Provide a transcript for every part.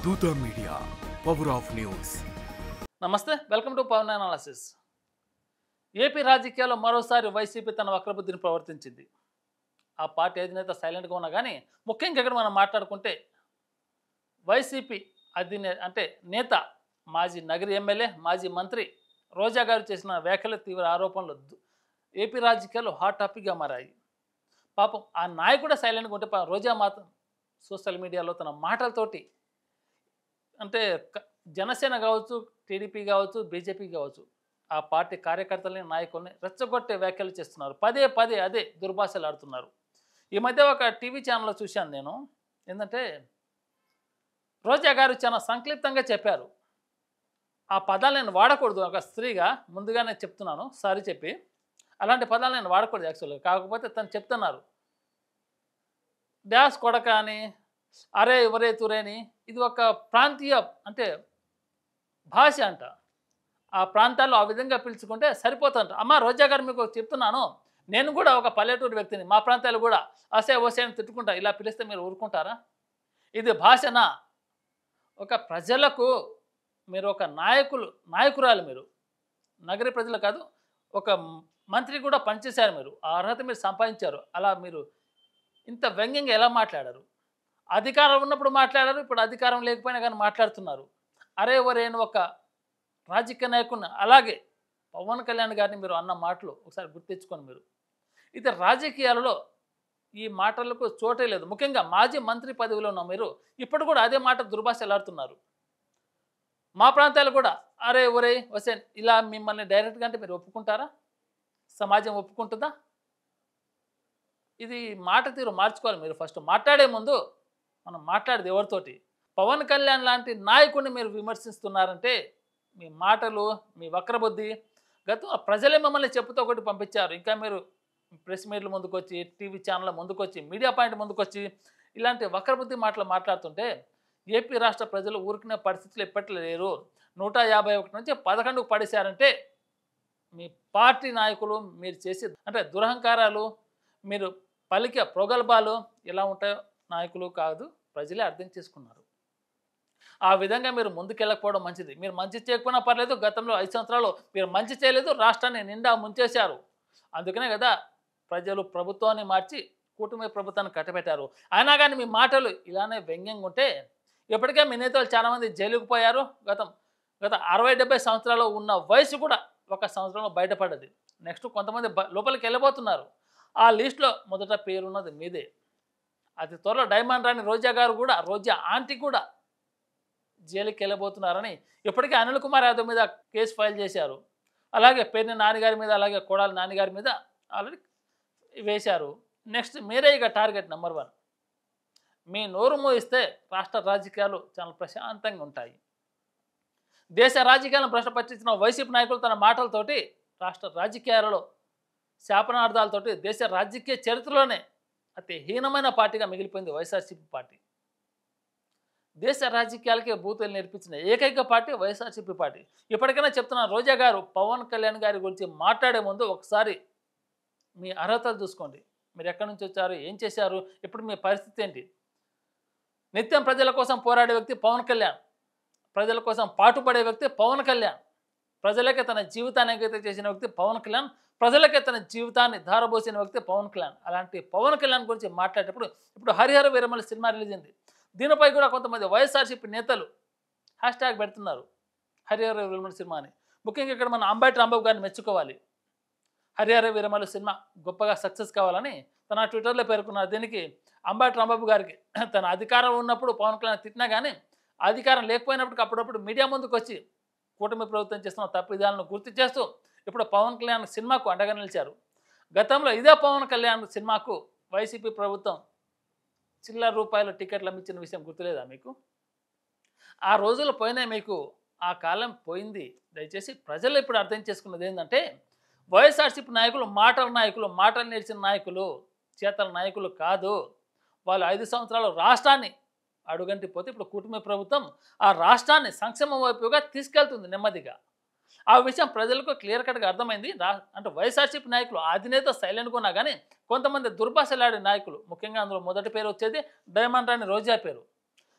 దూత media power of news. నమస్తే, welcome to Pavan analysis. AP రాజకీయాల్లో మరోసారి వైసీపీ తన వక్రబుద్ధిని ప్రవర్తించింది. ఆ పార్టీ అధినేత సైలెంట్గా ఉన్నా కానీ ముఖ్యంగా ఇక్కడ మనం మాట్లాడుకుంటే వైసీపీ నేత మాజీ నగరి ఎమ్మెల్యే మాజీ మంత్రి రోజా గారు చేసిన వ్యాఖ్యలు తీవ్ర ఆరోపణలు ఏపీ రాజకీయాల్లో హాట్ టాపిక్గా మారాయి. పాపం ఆ నాయకుడు సైలెంట్గా ఉంటే రోజా మాత్రం సోషల్ మీడియాలో తన మాటలతోటి జనసేన కావచ్చు, టీడీపీ కావచ్చు, బీజేపీ కావచ్చు, ఆ పార్టీ కార్యకర్తలని నాయకుల్ని రెచ్చగొట్టే వ్యాఖ్యలు చేస్తున్నారు. పదే పదే అదే దుర్భాషలు ఆడుతున్నారు. ఈ మధ్య ఒక టీవీ ఛానల్లో చూశాను నేను. ఏంటంటే రోజా గారు చాలా సంక్లిప్తంగా చెప్పారు. ఆ పదాలు నేను వాడకూడదు, ఒక స్త్రీగా ముందుగానే చెప్తున్నాను, సారీ చెప్పి. అలాంటి పదాలు నేను వాడకూడదు యాక్చువల్గా. కాకపోతే తను చెప్తున్నారు, డ్యాష్ కొడక అని, అరే ఒరే తురేని. ఇది ఒక ప్రాంతీయ భాష అంట. ఆ ప్రాంతాల్లో ఆ విధంగా పిలుచుకుంటే సరిపోతుంట. అమ్మ రోజా గారు మీకు చెప్తున్నాను, నేను కూడా ఒక పల్లెటూరు వ్యక్తిని. మా ప్రాంతాలు కూడా అసే ఓసే అని తిట్టుకుంటా. ఇలా పిలిస్తే మీరు ఊరుకుంటారా? ఇది భాషనా? ఒక ప్రజలకు మీరు ఒక నాయకురాలు, మీరు నగరి ప్రజలు కాదు, ఒక మంత్రి కూడా పనిచేశారు. మీరు ఆ అర్హత మీరు సంపాదించారు. అలా మీరు ఇంత వ్యంగ్యంగా ఎలా మాట్లాడారు? అధికారం ఉన్నప్పుడు మాట్లాడారు, ఇప్పుడు అధికారం లేకపోయినా కానీ మాట్లాడుతున్నారు. అరే ఒరేను ఒక రాజకీయ నాయకుడిని, అలాగే పవన్ కళ్యాణ్ గారిని మీరు అన్న మాటలు ఒకసారి గుర్తించుకొని మీరు. ఇది రాజకీయాలలో ఈ మాటలకు చోటే లేదు. ముఖ్యంగా మాజీ మంత్రి పదవిలో ఉన్న మీరు ఇప్పుడు కూడా అదే మాట దుర్భాషలాడుతున్నారు. మా ప్రాంతాలు కూడా అరే ఒరే వసేన్ ఇలా మిమ్మల్ని డైరెక్ట్గా అంటే మీరు ఒప్పుకుంటారా? సమాజం ఒప్పుకుంటుందా? ఇది మాట తీరు మార్చుకోవాలి. మీరు ఫస్ట్ మాట్లాడే ముందు మనం మాట్లాడేది ఎవరితోటి? పవన్ కళ్యాణ్ లాంటి నాయకుడిని మీరు విమర్శిస్తున్నారంటే మీ మాటలు, మీ వక్రబుద్ధి, గతంలో ప్రజలే మిమ్మల్ని చెప్పుతో ఒకటి పంపించారు. ఇంకా మీరు ప్రెస్ మీట్ల ముందుకు వచ్చి, టీవీ ఛానళ్ళ ముందుకు వచ్చి, మీడియా పాయింట్ ముందుకు వచ్చి ఇలాంటి వక్రబుద్ధి మాటలు మాట్లాడుతుంటే ఏపీ రాష్ట్ర ప్రజలు ఊరుకునే పరిస్థితులు ఎప్పట్లో లేరు. 151 నుంచి 11కు పడేశారంటే మీ పార్టీ నాయకులు మీరు చేసే దురహంకారాలు, మీరు పలికే ప్రగల్భాలు ఎలా ఉంటాయో నాయకులు కాదు ప్రజలే అర్థం చేసుకున్నారు. ఆ విధంగా మీరు ముందుకెళ్ళకపోవడం మంచిది. మీరు మంచి చేయకపోయినా పర్లేదు, గతంలో 5 సంవత్సరాలు మీరు మంచి చేయలేదు, రాష్ట్రాన్ని నిండా ముంచేశారు. అందుకనే కదా ప్రజలు ప్రభుత్వాన్ని మార్చి కూటమి ప్రభుత్వాన్ని కట్టబెట్టారు. అయినా కానీ మీ మాటలు ఇలానే వ్యంగ్యంగా ఉంటే ఇప్పటికే మీ నేతలు చాలామంది జైలుకు పోయారు. గత 60-70 సంవత్సరాలు ఉన్న వయసు కూడా ఒక సంవత్సరంలో బయటపడ్డది. నెక్స్ట్ కొంతమంది లోపలికి వెళ్ళబోతున్నారు. ఆ లిస్టులో మొదట పేరున్నది మీదే. అతి త్వరలో డైమండ్ రాణి రోజా గారు కూడా, రోజా ఆంటీ కూడా జైలుకి వెళ్ళబోతున్నారని ఇప్పటికే అనిల్ కుమార్ యాదవ్ మీద కేసు ఫైల్ చేశారు. అలాగే పేర్ని నాన్నగారి మీద, అలాగే కొడాలి నాన్నగారి మీద ఆల్రెడీ వేశారు. నెక్స్ట్ మీరే ఇక టార్గెట్ నెంబర్ 1. మీ నోరు మోయిస్తే రాష్ట్ర రాజకీయాలు చాలా ప్రశాంతంగా ఉంటాయి. దేశ రాజకీయాలను భ్రష్టపట్టించిన వైసీపీ నాయకులు తన మాటలతోటి రాష్ట్ర రాజకీయాలలో శాపనార్థాలతోటి దేశ రాజకీయ చరిత్రలోనే అతి హీనమైన పార్టీగా మిగిలిపోయింది వైఎస్ఆర్సీపీ పార్టీ. దేశ రాజకీయాలకే బూతులు నేర్పించిన ఏకైక పార్టీ వైఎస్ఆర్సీపీ పార్టీ. ఇప్పటికైనా చెప్తున్న రోజా గారు పవన్ కళ్యాణ్ గారి గురించి మాట్లాడే ముందు ఒకసారి మీ అర్హతలు చూసుకోండి. మీరు ఎక్కడి నుంచి వచ్చారు, ఏం చేశారు, ఇప్పుడు మీ పరిస్థితి ఏంటి? నిత్యం ప్రజల కోసం పోరాడే వ్యక్తి పవన్ కళ్యాణ్, ప్రజల కోసం పాటుపడే వ్యక్తి పవన్ కళ్యాణ్, ప్రజలకే తన జీవితాన్ని అంకితం చేసిన వ్యక్తి పవన్ కళ్యాణ్, ప్రజలకే తన జీవితాన్ని ధారబోసిన వ్యక్తి పవన్ కళ్యాణ్. అలాంటి పవన్ కళ్యాణ్ గురించి మాట్లాడేటప్పుడు ఇప్పుడు హరిహర వీరమల్లి సినిమా రిలీజ్ అయింది. దీనిపై కూడా కొంతమంది వైఎస్ఆర్సీపీ నేతలు హ్యాష్ట్యాగ్ పెడుతున్నారు హరిహర వీరమల్లి సినిమా అని. ముఖ్యంగా ఇక్కడ మన అంబటి రాంబాబు గారిని మెచ్చుకోవాలి. హరిహర వీరమల్లి సినిమా గొప్పగా సక్సెస్ కావాలని తన ట్విట్టర్లో పేర్కొన్నారు. దీనికి అంబటి రాంబాబు గారికి తన అధికారం ఉన్నప్పుడు పవన్ కళ్యాణ్ తిట్టినా కానీ అధికారం లేకపోయినప్పటికీ అప్పుడప్పుడు మీడియా ముందుకు వచ్చి కూటమి ప్రభుత్వం చేస్తున్న తప్పిదాలను గుర్తు చేస్తూ ఇప్పుడు పవన్ కళ్యాణ్ సినిమాకు అండగా నిలిచారు. గతంలో ఇదే పవన్ కళ్యాణ్ సినిమాకు వైసీపీ ప్రభుత్వం చిల్లర రూపాయల టికెట్లు అమ్మించిన విషయం గుర్తులేదా మీకు? ఆ రోజులు పోయినాయి మీకు, ఆ కాలం పోయింది. దయచేసి ప్రజలు ఇప్పుడు అర్థం చేసుకున్నది ఏంటంటే వైఎస్ఆర్సీపీ నాయకులు మాటలు నేర్చిన నాయకులు, చేతల నాయకులు కాదు. వాళ్ళు 5 సంవత్సరాలు రాష్ట్రాన్ని అడుగంటి పోతే ఇప్పుడు కూటమి ప్రభుత్వం ఆ రాష్ట్రాన్ని సంక్షేమం వైపుగా తీసుకెళ్తుంది నెమ్మదిగా. ఆ విషయం ప్రజలకు క్లియర్ కట్గా అర్థమైంది. వైఎస్ఆర్సీపీ నాయకులు అధినేత సైలెంట్గా ఉన్నా కానీ కొంతమంది దుర్భాషలాడే నాయకులు, ముఖ్యంగా అందులో మొదటి పేరు వచ్చేది డైమండ్ రాణి రోజా పేరు.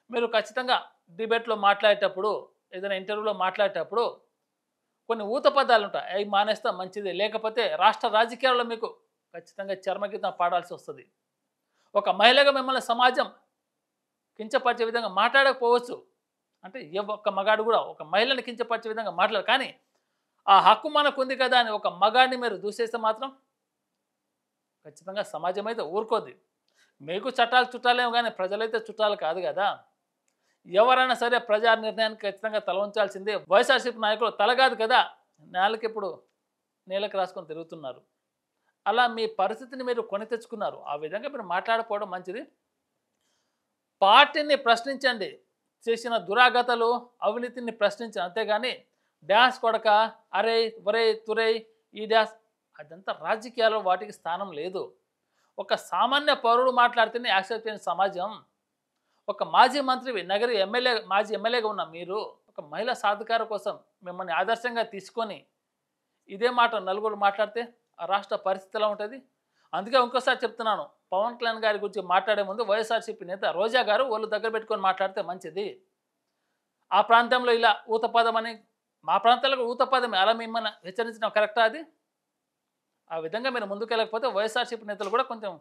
మీరు ఖచ్చితంగా డిబేట్లో మాట్లాడేటప్పుడు, ఏదైనా ఇంటర్వ్యూలో మాట్లాడేటప్పుడు కొన్ని ఊత పదాలు ఉంటాయి. అవి మానేస్తే మంచిది. లేకపోతే రాష్ట్ర రాజకీయాల్లో మీకు ఖచ్చితంగా చర్మగీతం పాడాల్సి వస్తది. ఒక మహిళగా మిమ్మల్ని సమాజం కించపరిచే విధంగా మాట్లాడకపోవచ్చు. అంటే ఏ ఒక్క మగాడు కూడా ఒక మహిళని కించపరిచే విధంగా మాట్లాడరు. కానీ ఆ హక్కు మనకుంది కదా అని ఒక మగాడిని మీరు దూసేస్తే మాత్రం ఖచ్చితంగా సమాజం అయితే ఊరుకోద్ది. మీకు చట్టాలు చుట్టాలేమో కానీ ప్రజలైతే చుట్టాలు కాదు కదా! ఎవరైనా సరే ప్రజా నిర్ణయానికి ఖచ్చితంగా తల వంచాల్సిందే. వైఎస్ఆర్‌సీపీ నాయకులు తల కాదు కదా! నేలకిప్పుడు నీళ్ళకి రాసుకొని తిరుగుతున్నారు. అలా మీ పరిస్థితిని మీరు కొని తెచ్చుకున్నారు. ఆ విధంగా మీరు మాట్లాడకపోవడం మంచిది. పార్టీని ప్రశ్నించండి. చేసిన దురాగతాలు, అవినీతిని ప్రశ్నించండి. అంతేగాని డాష్ కొడక, అరేయ్, ఒరేయ్, తురేయ్, ఈ డాష్ అదంతా రాజకీయాల్లో వాటికి స్థానం లేదు. ఒక సామాన్య పౌరుడు మాట్లాడితేనే యాక్సెప్ట్ చేయని సమాజం. ఒక మాజీ మంత్రివి, నగరి ఎమ్మెల్యే, మాజీ ఎమ్మెల్యేగా ఉన్న మీరు ఒక మహిళా సాధికార కోసం మిమ్మల్ని ఆదర్శంగా తీసుకొని ఇదే మాట నలుగురు మాట్లాడితే ఆ రాష్ట్ర పరిస్థితి ఎలా ఉంటుంది? అందుకే ఇంకోసారి చెప్తున్నాను, పవన్ కళ్యాణ్ గారి గురించి మాట్లాడే ముందు వైఎస్ఆర్సీపీ నేత రోజా గారు ఒళ్ళు దగ్గర పెట్టుకొని మాట్లాడితే మంచిది. ఆ ప్రాంతంలో ఇలా ఊతపదం అని, మా ప్రాంతాలకు ఊతపదం అలా మిమ్మల్ని హెచ్చరించడం కరెక్టా అది? ఆ విధంగా మీరు ముందుకెళ్ళకపోతే వైఎస్ఆర్సీపీ నేతలు కూడా కొంచెం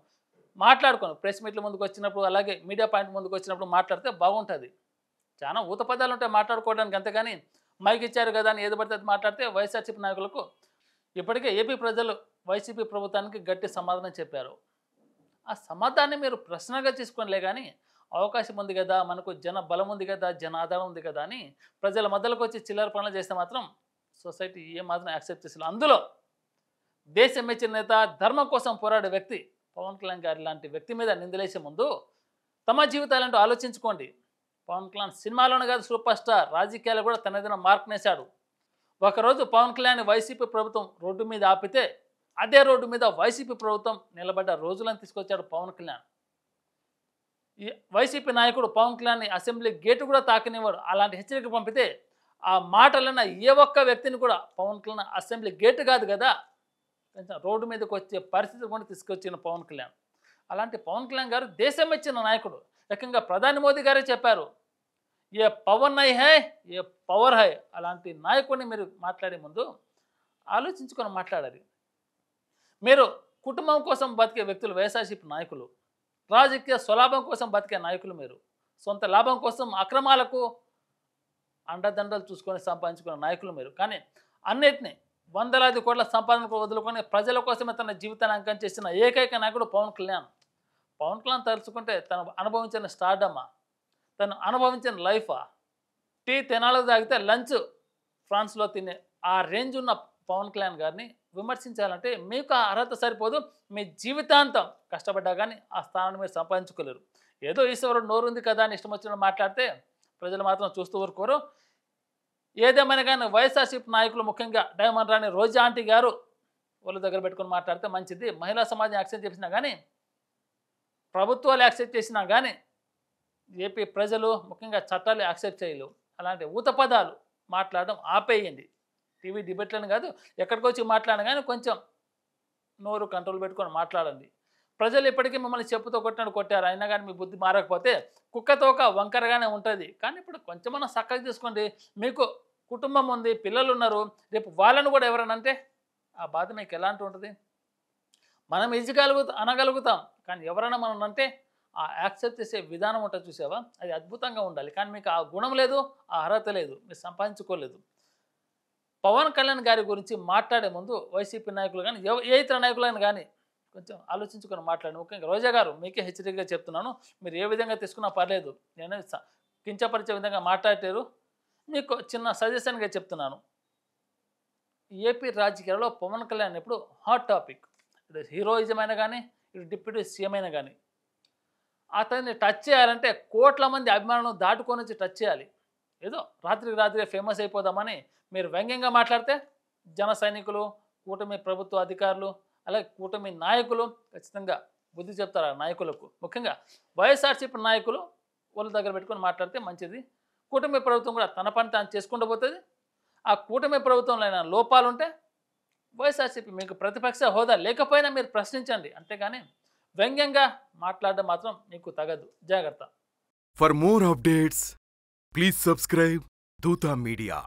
మాట్లాడుకోను. ప్రెస్ మీట్ల ముందుకు వచ్చినప్పుడు, అలాగే మీడియా పాయింట్ ముందుకు వచ్చినప్పుడు మాట్లాడితే బాగుంటుంది. చాలా ఊత పదాలు ఉంటాయి మాట్లాడుకోవడానికి, అంతేగాని మైక్ ఇచ్చారు కదా అని ఏది పడితే అది మాట్లాడితే వైఎస్ఆర్సీపీ నాయకులకు ఇప్పటికే ఏపీ ప్రజలు వైసీపీ ప్రభుత్వానికి గట్టి సమాధానం చెప్పారు. ఆ సమాధానాన్ని మీరు ప్రశ్నగా తీసుకోనిలే కానీ అవకాశం ఉంది కదా, మనకు జన బలం ఉంది కదా, జనాధారం ఉంది కదా అని ప్రజల మధ్యలోకి వచ్చి చిల్లర పనులు చేస్తే మాత్రం సొసైటీ ఏమాత్రం యాక్సెప్ట్ చేసేది. అందులో దేశం మెచ్చిన నేత, ధర్మం కోసం పోరాడే వ్యక్తి పవన్ కళ్యాణ్ గారి లాంటి వ్యక్తి మీద నిందలేసే ముందు తమ జీవితాలంటూ ఆలోచించుకోండి. పవన్ కళ్యాణ్ సినిమాలోనే కాదు, సూపర్ స్టార్, రాజకీయాలు కూడా తనదైన మార్క్ నేశాడు. ఒకరోజు పవన్ కళ్యాణ్ వైసీపీ ప్రభుత్వం రోడ్డు మీద ఆపితే అదే రోడ్డు మీద వైసీపీ ప్రభుత్వం నిలబడ్డ రోజులను తీసుకొచ్చాడు పవన్ కళ్యాణ్. ఈ వైసీపీ నాయకుడు పవన్ కళ్యాణ్ అసెంబ్లీ గేటు కూడా తాకనివ్వడు. అలాంటి హెచ్చరిక పంపితే ఆ మాటలన్న ఏ ఒక్క వ్యక్తిని కూడా పవన్ కళ్యాణ్ అసెంబ్లీ గేటు కాదు కదా, కొంచెం రోడ్డు మీదకి వచ్చే పరిస్థితి కూడా తీసుకొచ్చిన పవన్ కళ్యాణ్. అలాంటి పవన్ కళ్యాణ్ గారు దేశం ఇచ్చిన నాయకుడు. ఏకంగా ప్రధాని మోదీ గారే చెప్పారు, ఏ పవన్ నై హై, ఏ పవర్ హై. అలాంటి నాయకుడిని మీరు మాట్లాడే ముందు ఆలోచించుకొని మాట్లాడాలి. మీరు కుటుంబం కోసం బతికే వ్యక్తులు వైఎస్ఆర్సీపీ నాయకులు, రాజకీయ స్వలాభం కోసం బతికే నాయకులు మీరు, సొంత లాభం కోసం అక్రమాలకు అండదండలు చూసుకొని సంపాదించుకున్న నాయకులు మీరు. కానీ అన్నిటినీ వందలాది కోట్ల సంపాదనకు వదులుకొని ప్రజల కోసమే తన జీవితాన్ని అంకం చేసిన ఏకైక నాయకుడు పవన్ కళ్యాణ్. పవన్ కళ్యాణ్ తలుచుకుంటే తను అనుభవించిన స్టార్డమా, తను అనుభవించిన లైఫా, టీ తెనాలకు తాగితే లంచ్ ఫ్రాన్స్లో తినే ఆ రేంజ్ ఉన్న పవన్ కళ్యాణ్ గారిని విమర్శించాలంటే మీకు ఆ అర్హత సరిపోదు. మీ జీవితాంతం కష్టపడ్డా కానీ ఆ స్థానాన్ని మీరు సంపాదించుకోలేరు. ఏదో ఈశ్వరుడు నోరుంది కదా అని ఇష్టం వచ్చినట్టు మాట్లాడితే ప్రజలు మాత్రం చూస్తూ ఊరుకోరు. ఏదేమైనా కానీ వైఎస్ఆర్సీపీ నాయకులు, ముఖ్యంగా డైమండ్ రాణి రోజా ఆంటీ గారు వాళ్ళ దగ్గర పెట్టుకొని మాట్లాడితే మంచిది. మహిళా సమాజం యాక్సెప్ట్ చేసినా కానీ, ప్రభుత్వాలు యాక్సెప్ట్ చేసినా కానీ ఏపీ ప్రజలు, ముఖ్యంగా చట్టాలు యాక్సెప్ట్ చేయలేవు. అలాంటి ఊత పదాలు మాట్లాడడం ఆపేయండి. టీవీ డిబేట్లను కాదు, ఎక్కడికి వచ్చి మాట్లాడినా కానీ కొంచెం నోరు కంట్రోల్ పెట్టుకొని మాట్లాడండి. ప్రజలు ఇప్పటికీ మిమ్మల్ని చెప్పుతో కొట్టినట్టు కొట్టారు, అయినా కానీ మీ బుద్ధి మారకపోతే కుక్కతోక వంకరగానే ఉంటుంది. కానీ ఇప్పుడు కొంచెమన్నా చక్కగా తీసుకోండి. మీకు కుటుంబం ఉంది, పిల్లలు ఉన్నారు, రేపు వాళ్ళను కూడా ఎవరైనా అంటే ఆ బాధ మీకు ఎలాంటి ఉంటుంది? మనం అనగలుగుతాం, కానీ ఎవరైనా మనం అంటే ఆ యాక్సెప్ట్ చేసే విధానం ఉంటుంది చూసావా, అది అద్భుతంగా ఉండాలి. కానీ మీకు ఆ గుణం లేదు, ఆ అర్హత లేదు, మీరు సంపాదించుకోలేదు. పవన్ కళ్యాణ్ గారి గురించి మాట్లాడే ముందు వైసీపీ నాయకులు కానీ ఏ ఇతర నాయకులైనా కానీ కొంచెం ఆలోచించుకొని మాట్లాడండి. ముఖ్యంగా రోజా గారు మీకే హెచ్చరికగా చెప్తున్నాను, మీరు ఏ విధంగా తీసుకున్నా పర్లేదు, నేను కించపరిచే విధంగా మాట్లాడారు. మీకు చిన్న సజెషన్గా చెప్తున్నాను, ఏపీ రాజకీయాల్లో పవన్ కళ్యాణ్ ఇప్పుడు హాట్ టాపిక్. ఇటు హీరోయిజం అయినా కానీ, ఇటు డిప్యూటీ సీఎం అయినా కానీ అతన్ని టచ్ చేయాలంటే కోట్ల మంది అభిమానులను దాటుకొని వచ్చి టచ్ చేయాలి. ఏదో రాత్రికి రాత్రి ఫేమస్ అయిపోదామని మీరు వ్యంగ్యంగా మాట్లాడితే జన సైనికులు, కూటమి ప్రభుత్వ అధికారులు, అలాగే కూటమి నాయకులు ఖచ్చితంగా బుద్ధి చెప్తారు. ఆ నాయకులకు, ముఖ్యంగా వైఎస్ఆర్సీపీ నాయకులు వాళ్ళ దగ్గర పెట్టుకొని మాట్లాడితే మంచిది. కూటమి ప్రభుత్వం కూడా తన పని తాను చేసుకుంటూ పోతుంది. ఆ కూటమి ప్రభుత్వంలో అయినా లోపాలు ఉంటే వైఎస్ఆర్సీపీ మీకు ప్రతిపక్ష హోదా లేకపోయినా మీరు ప్రశ్నించండి, అంతేగాని వ్యంగ్యంగా మాట్లాడడం మాత్రం మీకు తగదు. జాగ్రత్త. For more updates, please subscribe Dootha media.